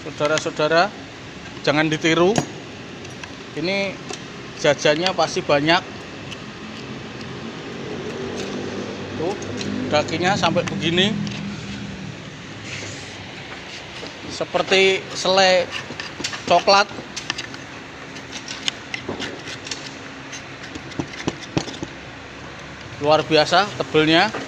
saudara-saudara, jangan ditiru. Ini jajannya pasti banyak. Tuh, dagingnya sampai begini, seperti selai coklat. Luar biasa tebelnya.